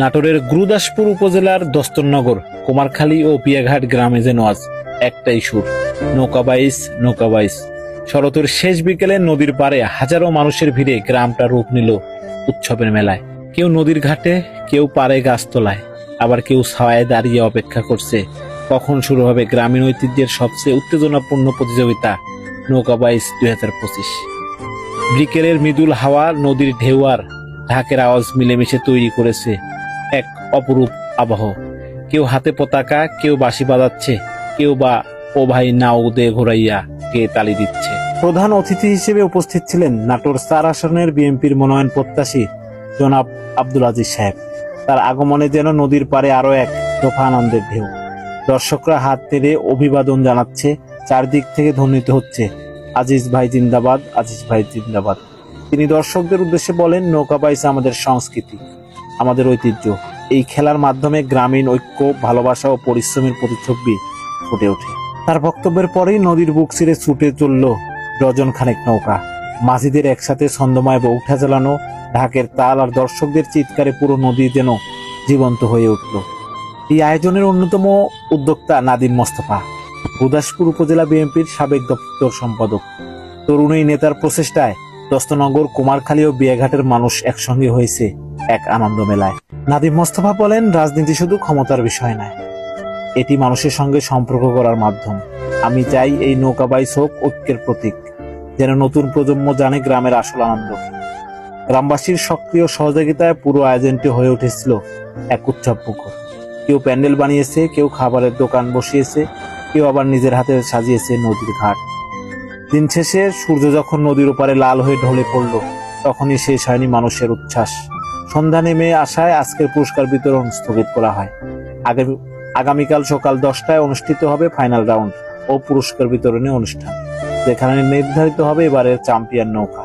নাটোরের গুরুদাসপুর উপজেলার দস্তরনগর, কুমারখালী ও পিয়াঘাট গ্রামে যেন আজ একটাই সুর, নৌকাবাইস নৌকাবাইস। শরতের শেষ বিকেলে নদীর পাড়ে হাজারো মানুষের ভিড়ে গ্রামটা রূপ নিল উৎসবের মেলায়। কেউ নদীর ঘাটে, কেউ পাড়ে গাছতলায়, আবার কেউ ছায়ায় দাঁড়িয়ে অপেক্ষা করছে কখন শুরু হবে গ্রামীণ ঐতিহ্যের সবচেয়ে উত্তেজনাপূর্ণ প্রতিযোগিতা, নৌকাবাইস 2025। বিকেলের মৃদুল হাওয়া, নদীর ঢেউ আর ঢাকের আওয়াজ মিলেমিশে তৈরি করেছে এক অপরূপ আবহ। কেউ হাতে পতাকা, কেউ বাঁশি বাজাচ্ছে, কেউ বা ও ভাই নাও দে ঘোরাইয়া কে তালি দিচ্ছে। প্রধান অতিথি হিসেবে উপস্থিত ছিলেন নাটোর 4 আসনের বিএনপির মনোনয়ন প্রত্যাশী জনাব আব্দুল আজিজ সাহেব। তার আগমনে যেন নদীর পাড়ে আরো এক দফা আনন্দের ঢেউ। দর্শকরা হাত নেড়ে অভিবাদন জানাচ্ছে, চারদিক থেকে ধ্বনিত হচ্ছে আজিজ ভাই জিন্দাবাদ, আজিজ ভাই জিন্দাবাদ। তিনি দর্শকদের উদ্দেশ্যে বলেন, নৌকাবাইস আমাদের সংস্কৃতি, আমাদের ঐতিহ্য। এই খেলার মাধ্যমে গ্রামীণ ঐক্য, ভালোবাসা ও পরিশ্রমের প্রতিচ্ছবি ফুটে ওঠে। তার বক্তব্যের পরেই নদীর বুক চিরে ছুটে চলল ডজন খানেক নৌকা। মাঝিদের একসাথে ছন্দময় বৌঠা জ্বালানো, ঢাকের তাল আর দর্শকদের চিৎকারে পুরো নদী যেন জীবন্ত হয়ে উঠল। এই আয়োজনের অন্যতম উদ্যোক্তা নাদিম মোস্তফা, গুরুদাসপুর উপজেলা বিএনপির সাবেক দপ্তর সম্পাদক। তরুণ এই নেতার প্রচেষ্টায় দস্তনগর, কুমারখালী ও বিয়াঘাটের মানুষ একসঙ্গে হয়েছে এক আনন্দ মেলায়। নাদিম মোস্তফা বলেন, রাজনীতি শুধু ক্ষমতার বিষয় নয়, এটি মানুষের সঙ্গে সম্পর্ক করার মাধ্যম। আমি চাই এই নৌকাবাইস হোক ঐক্যের প্রতীক, যেন নতুন প্রজন্ম জানে গ্রামের আসল আনন্দ। গ্রামবাসীর সক্রিয় সহযোগিতায় পুরো আয়োজনটি হয়ে উঠেছিল এক উৎসব মুখর। কেউ প্যান্ডেল বানিয়েছে, কেউ খাবারের দোকান বসিয়েছে, কেউ আবার নিজের হাতে সাজিয়েছে নদীর ঘাট। দিন শেষে সূর্য যখন নদীর ওপারে লাল হয়ে ঢলে পড়ল, তখনই শেষ হয়নি মানুষের উচ্ছ্বাস। সন্ধ্যা নেমে আসায় আজকের পুরস্কার বিতরণ স্থগিত করা হয়। আগামীকাল সকাল 10টায় অনুষ্ঠিত হবে ফাইনাল রাউন্ড ও পুরস্কার বিতরণী অনুষ্ঠান, যেখানে নির্ধারিত হবে এবারের চ্যাম্পিয়ন নৌকা।